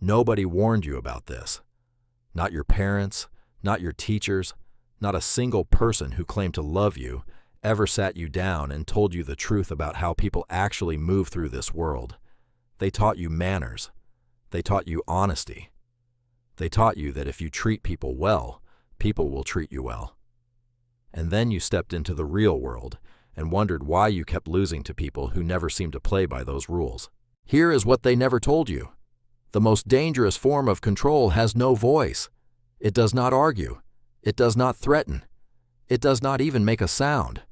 Nobody warned you about this. Not your parents, not your teachers, not a single person who claimed to love you ever sat you down and told you the truth about how people actually move through this world. They taught you manners. They taught you honesty. They taught you that if you treat people well, people will treat you well. And then you stepped into the real world and wondered why you kept losing to people who never seemed to play by those rules. Here is what they never told you. The most dangerous form of control has no voice. It does not argue. It does not threaten. It does not even make a sound.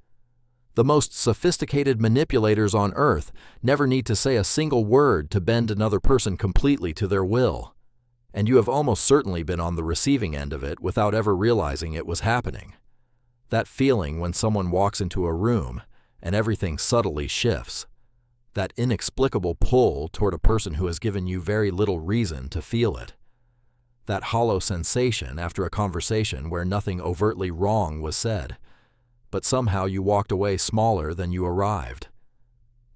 The most sophisticated manipulators on earth never need to say a single word to bend another person completely to their will. And you have almost certainly been on the receiving end of it without ever realizing it was happening. That feeling when someone walks into a room and everything subtly shifts. That inexplicable pull toward a person who has given you very little reason to feel it. That hollow sensation after a conversation where nothing overtly wrong was said, but somehow you walked away smaller than you arrived.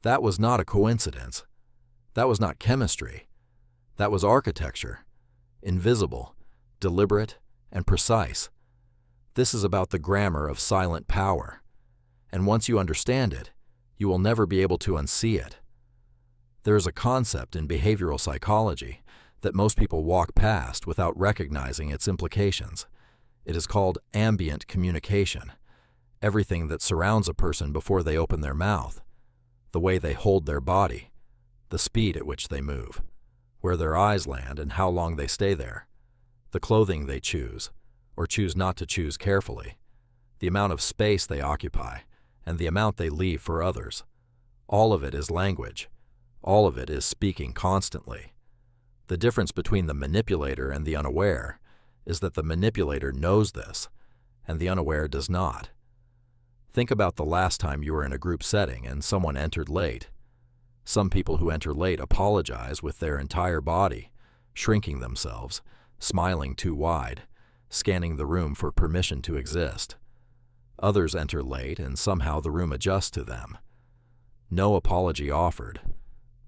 That was not a coincidence. That was not chemistry. That was architecture. Invisible, deliberate, and precise. This is about the grammar of silent power. And once you understand it, you will never be able to unsee it. There is a concept in behavioral psychology that most people walk past without recognizing its implications. It is called ambient communication. Everything that surrounds a person before they open their mouth, the way they hold their body, the speed at which they move, where their eyes land and how long they stay there, the clothing they choose, or choose not to choose carefully, the amount of space they occupy, and the amount they leave for others. All of it is language. All of it is speaking constantly. The difference between the manipulator and the unaware is that the manipulator knows this, and the unaware does not. Think about the last time you were in a group setting and someone entered late. Some people who enter late apologize with their entire body, shrinking themselves, smiling too wide, scanning the room for permission to exist. Others enter late and somehow the room adjusts to them. No apology offered.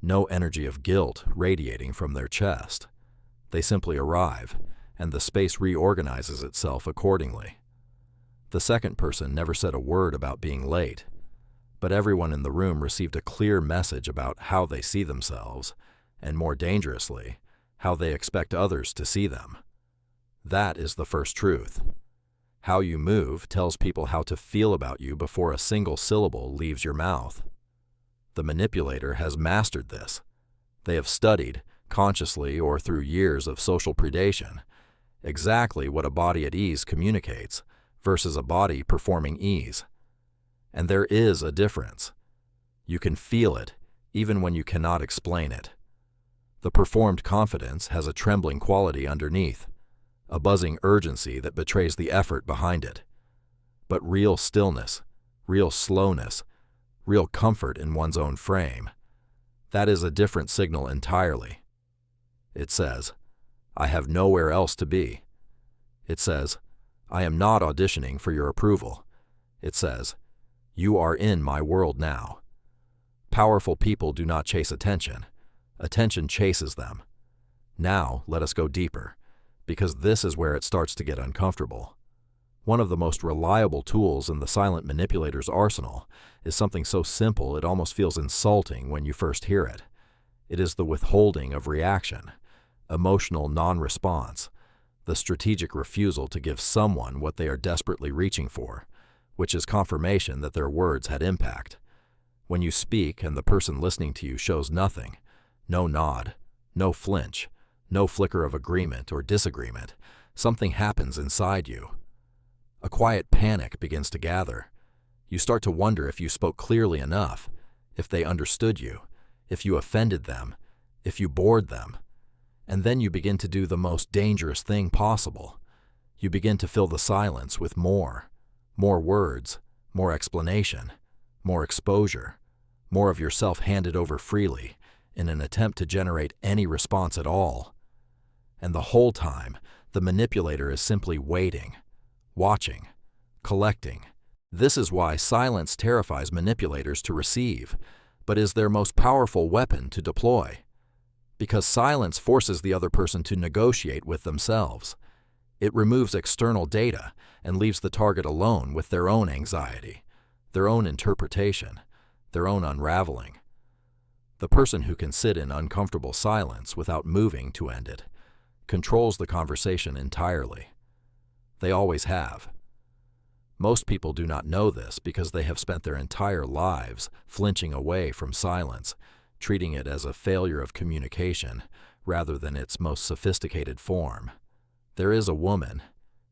No energy of guilt radiating from their chest. They simply arrive, and the space reorganizes itself accordingly. The second person never said a word about being late, but everyone in the room received a clear message about how they see themselves, and more dangerously, how they expect others to see them. That is the first truth. How you move tells people how to feel about you before a single syllable leaves your mouth. The manipulator has mastered this. They have studied, consciously or through years of social predation, exactly what a body at ease communicates versus a body performing ease. And there is a difference. You can feel it, even when you cannot explain it. The performed confidence has a trembling quality underneath, a buzzing urgency that betrays the effort behind it. But real stillness, real slowness, real comfort in one's own frame, that is a different signal entirely. It says, I have nowhere else to be. It says, I am not auditioning for your approval. It says, you are in my world now. Powerful people do not chase attention. Attention chases them. Now, let us go deeper, because this is where it starts to get uncomfortable. One of the most reliable tools in the silent manipulator's arsenal is something so simple it almost feels insulting when you first hear it. It is the withholding of reaction, emotional non-response, the strategic refusal to give someone what they are desperately reaching for, which is confirmation that their words had impact. When you speak and the person listening to you shows nothing, no nod, no flinch, no flicker of agreement or disagreement, something happens inside you. A quiet panic begins to gather. You start to wonder if you spoke clearly enough, if they understood you, if you offended them, if you bored them. And then you begin to do the most dangerous thing possible. You begin to fill the silence with more words, more explanation, more exposure, more of yourself handed over freely in an attempt to generate any response at all. And the whole time, the manipulator is simply waiting, watching, collecting. This is why silence terrifies manipulators to receive, but is their most powerful weapon to deploy. Because silence forces the other person to negotiate with themselves. It removes external data and leaves the target alone with their own anxiety, their own interpretation, their own unraveling. The person who can sit in uncomfortable silence without moving to end it controls the conversation entirely. They always have. Most people do not know this because they have spent their entire lives flinching away from silence, treating it as a failure of communication rather than its most sophisticated form. There is a woman,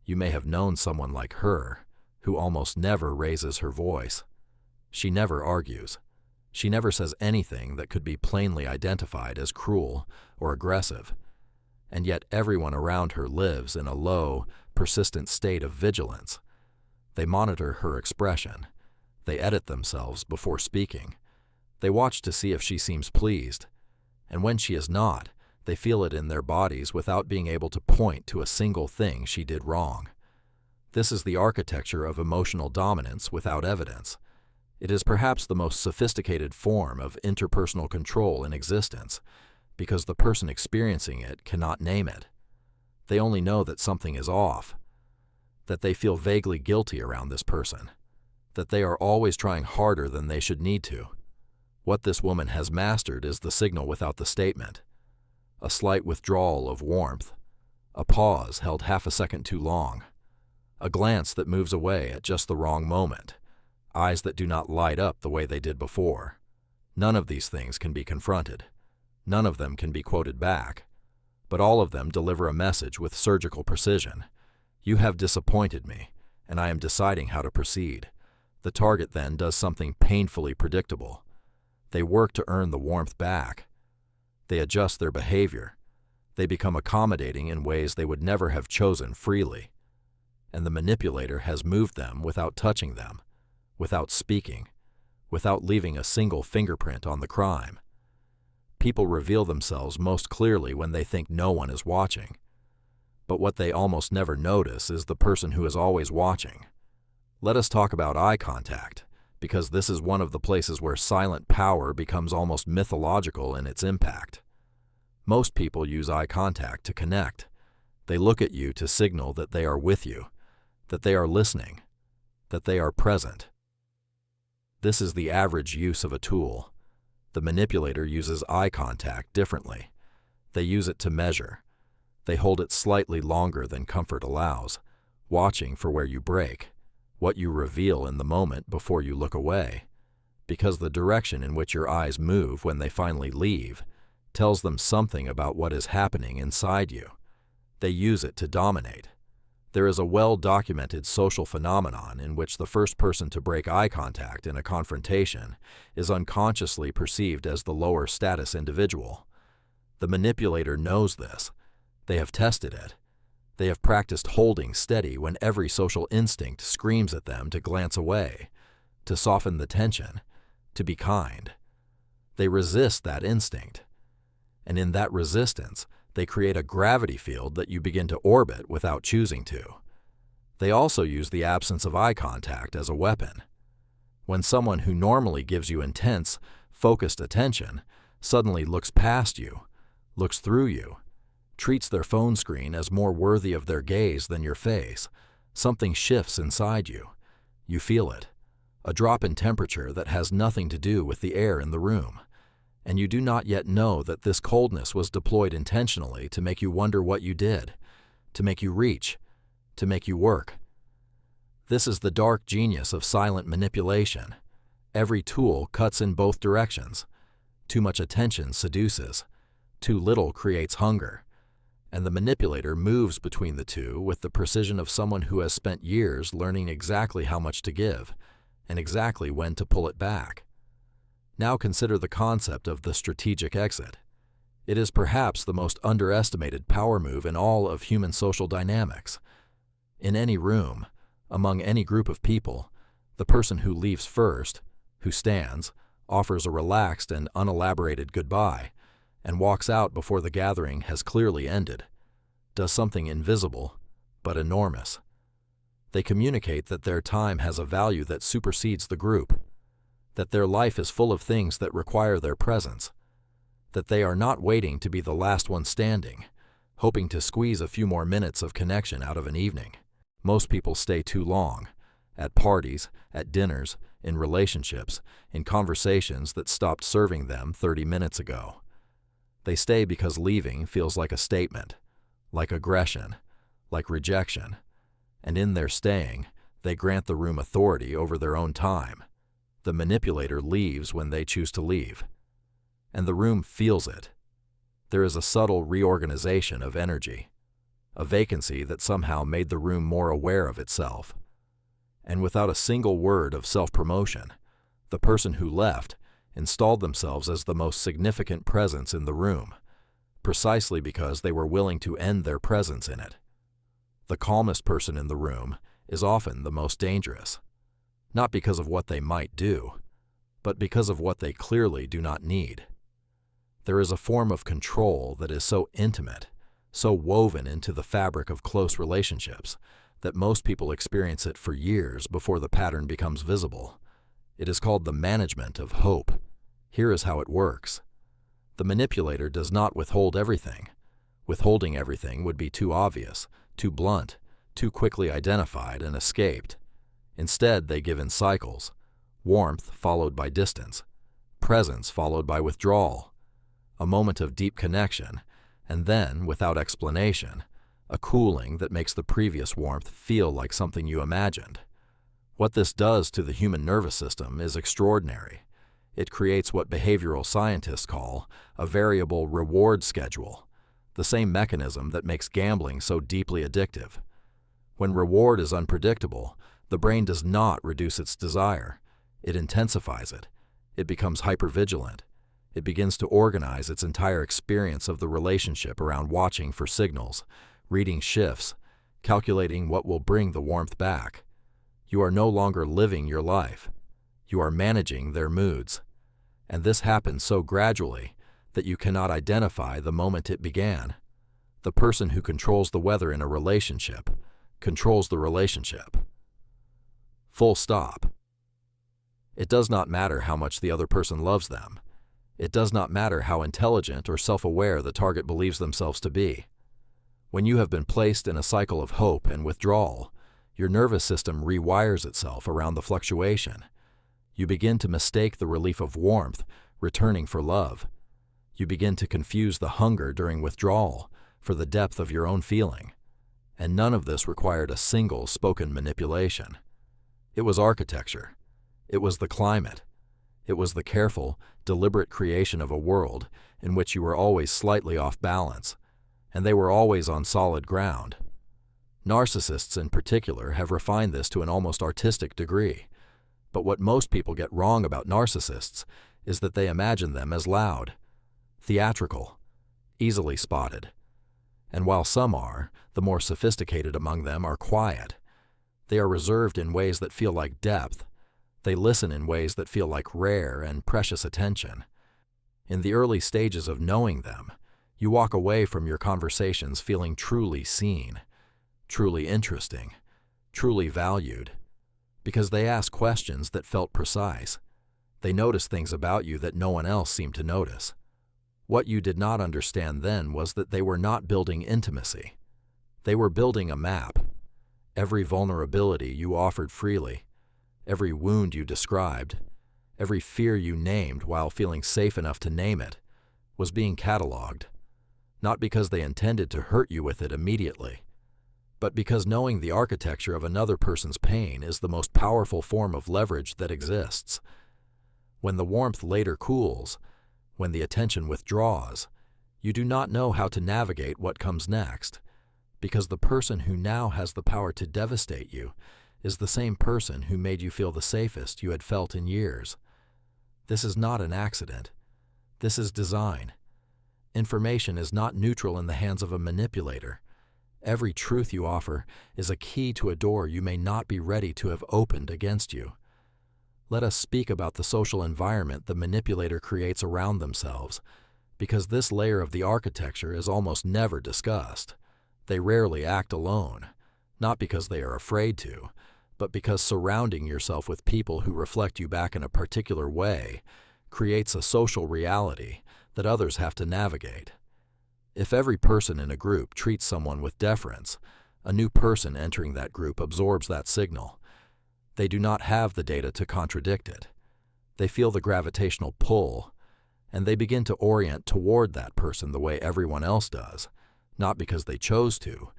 you may have known someone like her, who almost never raises her voice. She never argues. She never says anything that could be plainly identified as cruel or aggressive. And yet everyone around her lives in a low, persistent state of vigilance. They monitor her expression. They edit themselves before speaking. They watch to see if she seems pleased. And when she is not, they feel it in their bodies without being able to point to a single thing she did wrong. This is the architecture of emotional dominance without evidence. It is perhaps the most sophisticated form of interpersonal control in existence, because the person experiencing it cannot name it. They only know that something is off, that they feel vaguely guilty around this person, that they are always trying harder than they should need to. What this woman has mastered is the signal without the statement. A slight withdrawal of warmth, a pause held half a second too long, a glance that moves away at just the wrong moment, eyes that do not light up the way they did before. None of these things can be confronted. None of them can be quoted back. But all of them deliver a message with surgical precision. You have disappointed me, and I am deciding how to proceed. The target then does something painfully predictable. They work to earn the warmth back. They adjust their behavior. They become accommodating in ways they would never have chosen freely. And the manipulator has moved them without touching them, without speaking, without leaving a single fingerprint on the crime. People reveal themselves most clearly when they think no one is watching. But what they almost never notice is the person who is always watching. Let us talk about eye contact, because this is one of the places where silent power becomes almost mythological in its impact. Most people use eye contact to connect. They look at you to signal that they are with you, that they are listening, that they are present. This is the average use of a tool. The manipulator uses eye contact differently. They use it to measure. They hold it slightly longer than comfort allows, watching for where you break, what you reveal in the moment before you look away, because the direction in which your eyes move when they finally leave tells them something about what is happening inside you. They use it to dominate. There is a well-documented social phenomenon in which the first person to break eye contact in a confrontation is unconsciously perceived as the lower status individual. The manipulator knows this. They have tested it. They have practiced holding steady when every social instinct screams at them to glance away, to soften the tension, to be kind. They resist that instinct. And in that resistance, they create a gravity field that you begin to orbit without choosing to. They also use the absence of eye contact as a weapon. When someone who normally gives you intense, focused attention suddenly looks past you, looks through you, treats their phone screen as more worthy of their gaze than your face, something shifts inside you. You feel it, a drop in temperature that has nothing to do with the air in the room. And you do not yet know that this coldness was deployed intentionally to make you wonder what you did, to make you reach, to make you work. This is the dark genius of silent manipulation. Every tool cuts in both directions. Too much attention seduces. Too little creates hunger. And the manipulator moves between the two with the precision of someone who has spent years learning exactly how much to give and exactly when to pull it back. Now consider the concept of the strategic exit. It is perhaps the most underestimated power move in all of human social dynamics. In any room, among any group of people, the person who leaves first, who stands, offers a relaxed and unelaborated goodbye, and walks out before the gathering has clearly ended, does something invisible but enormous. They communicate that their time has a value that supersedes the group, that their life is full of things that require their presence. that they are not waiting to be the last one standing, hoping to squeeze a few more minutes of connection out of an evening. Most people stay too long, at parties, at dinners, in relationships, in conversations that stopped serving them 30 minutes ago. They stay because leaving feels like a statement, like aggression, like rejection, and in their staying, they grant the room authority over their own time. The manipulator leaves when they choose to leave, and the room feels it. There is a subtle reorganization of energy, a vacancy that somehow made the room more aware of itself. And without a single word of self-promotion, the person who left installed themselves as the most significant presence in the room, precisely because they were willing to end their presence in it. The calmest person in the room is often the most dangerous, not because of what they might do, but because of what they clearly do not need. There is a form of control that is so intimate, so woven into the fabric of close relationships, that most people experience it for years before the pattern becomes visible. It is called the management of hope. Here is how it works. The manipulator does not withhold everything. Withholding everything would be too obvious, too blunt, too quickly identified and escaped. Instead, they give in cycles: warmth followed by distance, presence followed by withdrawal, a moment of deep connection, and then, without explanation, a cooling that makes the previous warmth feel like something you imagined. What this does to the human nervous system is extraordinary. It creates what behavioral scientists call a variable reward schedule, the same mechanism that makes gambling so deeply addictive. When reward is unpredictable, the brain does not reduce its desire. It intensifies it. It becomes hypervigilant. It begins to organize its entire experience of the relationship around watching for signals, reading shifts, calculating what will bring the warmth back. You are no longer living your life. You are managing their moods. And this happens so gradually that you cannot identify the moment it began. The person who controls the weather in a relationship controls the relationship. Full stop. It does not matter how much the other person loves them. It does not matter how intelligent or self-aware the target believes themselves to be. When you have been placed in a cycle of hope and withdrawal, your nervous system rewires itself around the fluctuation. You begin to mistake the relief of warmth returning for love. You begin to confuse the hunger during withdrawal for the depth of your own feeling. And none of this required a single spoken manipulation. It was architecture. It was the climate. It was the careful, deliberate creation of a world in which you were always slightly off balance, and they were always on solid ground. Narcissists in particular have refined this to an almost artistic degree. But what most people get wrong about narcissists is that they imagine them as loud, theatrical, easily spotted. And while some are, the more sophisticated among them are quiet. They are reserved in ways that feel like depth. They listen in ways that feel like rare and precious attention. In the early stages of knowing them, you walk away from your conversations feeling truly seen, truly interesting, truly valued, because they ask questions that felt precise. They notice things about you that no one else seemed to notice. What you did not understand then was that they were not building intimacy. They were building a map. Every vulnerability you offered freely, every wound you described, every fear you named while feeling safe enough to name it, was being cataloged, not because they intended to hurt you with it immediately, but because knowing the architecture of another person's pain is the most powerful form of leverage that exists. When the warmth later cools, when the attention withdraws, you do not know how to navigate what comes next, because the person who now has the power to devastate you is the same person who made you feel the safest you had felt in years. This is not an accident. This is design. Information is not neutral in the hands of a manipulator. Every truth you offer is a key to a door you may not be ready to have opened against you. Let us speak about the social environment the manipulator creates around themselves, because this layer of the architecture is almost never discussed. They rarely act alone, not because they are afraid to, but because surrounding yourself with people who reflect you back in a particular way creates a social reality that others have to navigate. If every person in a group treats someone with deference, a new person entering that group absorbs that signal. They do not have the data to contradict it. They feel the gravitational pull, and they begin to orient toward that person the way everyone else does, not because they chose to,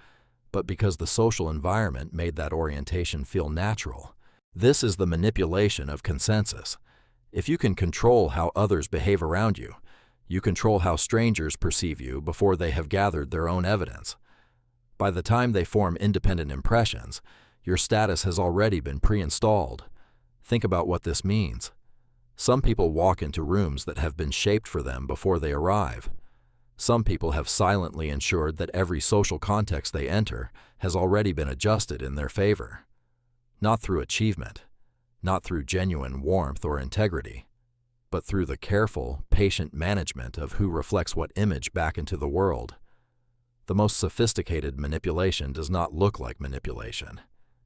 but because the social environment made that orientation feel natural. This is the manipulation of consensus. If you can control how others behave around you, you control how strangers perceive you before they have gathered their own evidence. By the time they form independent impressions, your status has already been pre-installed. Think about what this means. Some people walk into rooms that have been shaped for them before they arrive. Some people have silently ensured that every social context they enter has already been adjusted in their favor. Not through achievement, not through genuine warmth or integrity, but through the careful, patient management of who reflects what image back into the world. The most sophisticated manipulation does not look like manipulation.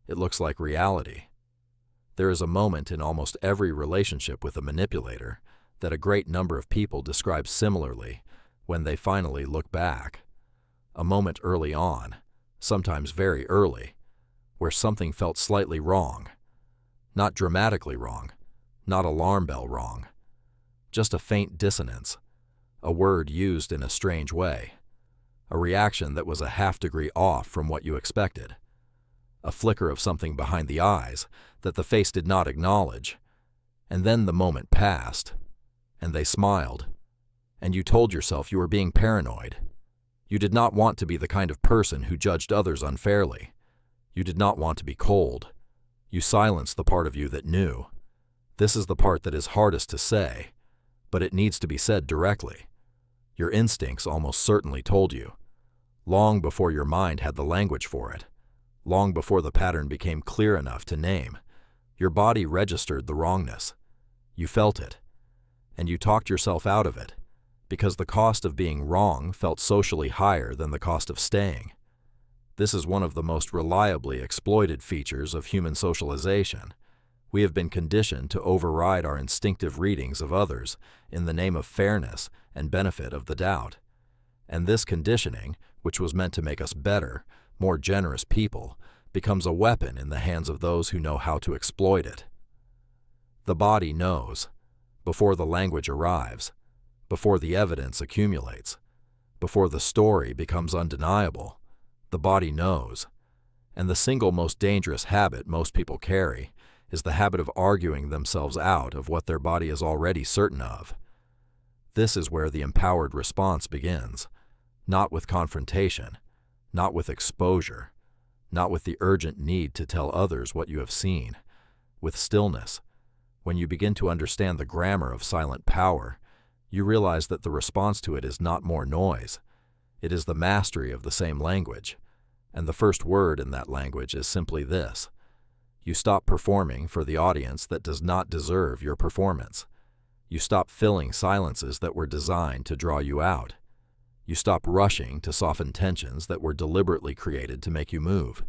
It looks like reality. There is a moment in almost every relationship with a manipulator that a great number of people describe similarly when they finally look back. A moment early on, sometimes very early, where something felt slightly wrong. Not dramatically wrong, not alarm bell wrong. Just a faint dissonance, a word used in a strange way, a reaction that was a half-degree off from what you expected, a flicker of something behind the eyes that the face did not acknowledge, and then the moment passed, and they smiled, and you told yourself you were being paranoid. You did not want to be the kind of person who judged others unfairly. You did not want to be cold. You silenced the part of you that knew. This is the part that is hardest to say, but it needs to be said directly. Your instincts almost certainly told you, long before your mind had the language for it, long before the pattern became clear enough to name. Your body registered the wrongness. You felt it, and you talked yourself out of it, because the cost of being wrong felt socially higher than the cost of staying. This is one of the most reliably exploited features of human socialization. We have been conditioned to override our instinctive readings of others in the name of fairness and benefit of the doubt. And this conditioning, which was meant to make us better, more generous people, becomes a weapon in the hands of those who know how to exploit it. The body knows, before the language arrives, before the evidence accumulates, before the story becomes undeniable. The body knows, and the single most dangerous habit most people carry is the habit of arguing themselves out of what their body is already certain of. This is where the empowered response begins, not with confrontation, not with exposure, not with the urgent need to tell others what you have seen, with stillness. When you begin to understand the grammar of silent power, you realize that the response to it is not more noise. It is the mastery of the same language, and the first word in that language is simply this. You stop performing for the audience that does not deserve your performance. You stop filling silences that were designed to draw you out. You stop rushing to soften tensions that were deliberately created to make you move.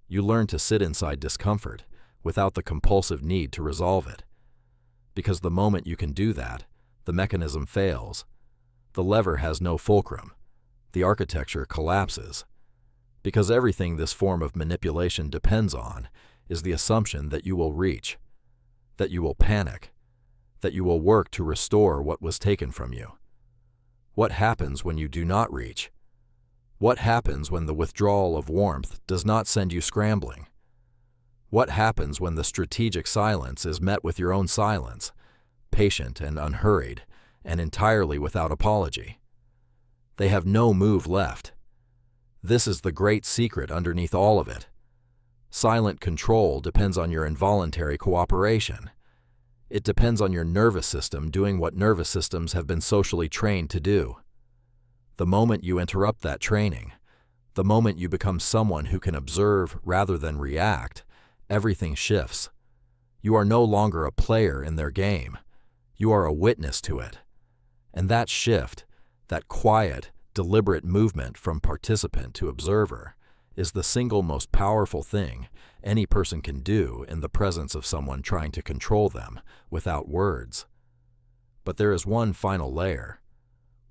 You learn to sit inside discomfort without the compulsive need to resolve it. Because the moment you can do that, the mechanism fails. The lever has no fulcrum. The architecture collapses. Because everything this form of manipulation depends on is the assumption that you will reach, that you will panic, that you will work to restore what was taken from you. What happens when you do not reach? What happens when the withdrawal of warmth does not send you scrambling? What happens when the strategic silence is met with your own silence, patient and unhurried, and entirely without apology? They have no move left. This is the great secret underneath all of it. Silent control depends on your involuntary cooperation. It depends on your nervous system doing what nervous systems have been socially trained to do. The moment you interrupt that training, the moment you become someone who can observe rather than react, everything shifts. You are no longer a player in their game. You are a witness to it. And that shift, that quiet, deliberate movement from participant to observer, is the single most powerful thing any person can do in the presence of someone trying to control them without words. But there is one final layer.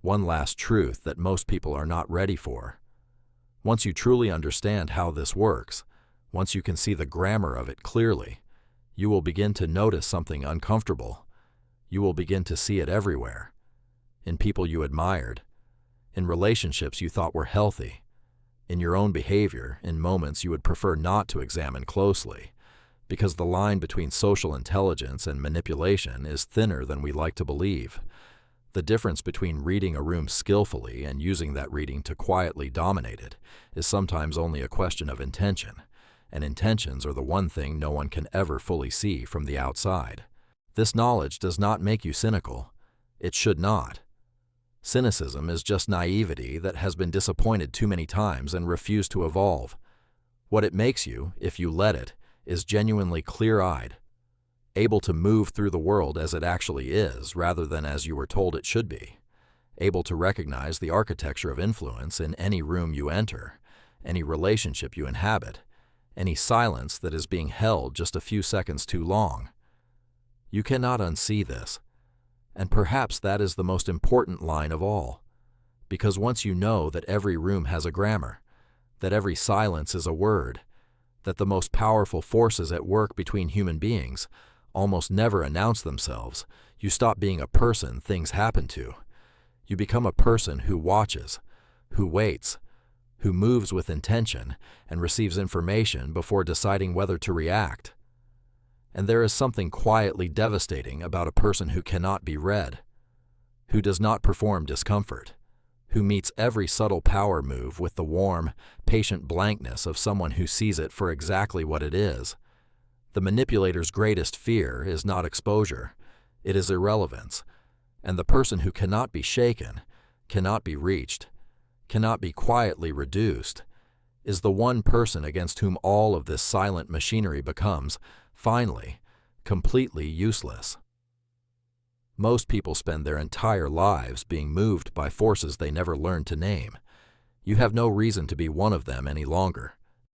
One last truth that most people are not ready for. Once you truly understand how this works, once you can see the grammar of it clearly, you will begin to notice something uncomfortable. You will begin to see it everywhere. In people you admired, in relationships you thought were healthy, in your own behavior, in moments you would prefer not to examine closely, because the line between social intelligence and manipulation is thinner than we like to believe. The difference between reading a room skillfully and using that reading to quietly dominate it is sometimes only a question of intention, and intentions are the one thing no one can ever fully see from the outside. This knowledge does not make you cynical. It should not. Cynicism is just naivety that has been disappointed too many times and refused to evolve. What it makes you, if you let it, is genuinely clear-eyed, able to move through the world as it actually is rather than as you were told it should be, able to recognize the architecture of influence in any room you enter, any relationship you inhabit, any silence that is being held just a few seconds too long. You cannot unsee this, and perhaps that is the most important line of all, because once you know that every room has a grammar, that every silence is a word, that the most powerful forces at work between human beings almost never announce themselves, you stop being a person things happen to. You become a person who watches, who waits, who moves with intention and receives information before deciding whether to react. And there is something quietly devastating about a person who cannot be read, who does not perform discomfort, who meets every subtle power move with the warm, patient blankness of someone who sees it for exactly what it is. The manipulator's greatest fear is not exposure, it is irrelevance, and the person who cannot be shaken, cannot be reached, cannot be quietly reduced, is the one person against whom all of this silent machinery becomes, finally, completely useless. Most people spend their entire lives being moved by forces they never learned to name. You have no reason to be one of them any longer.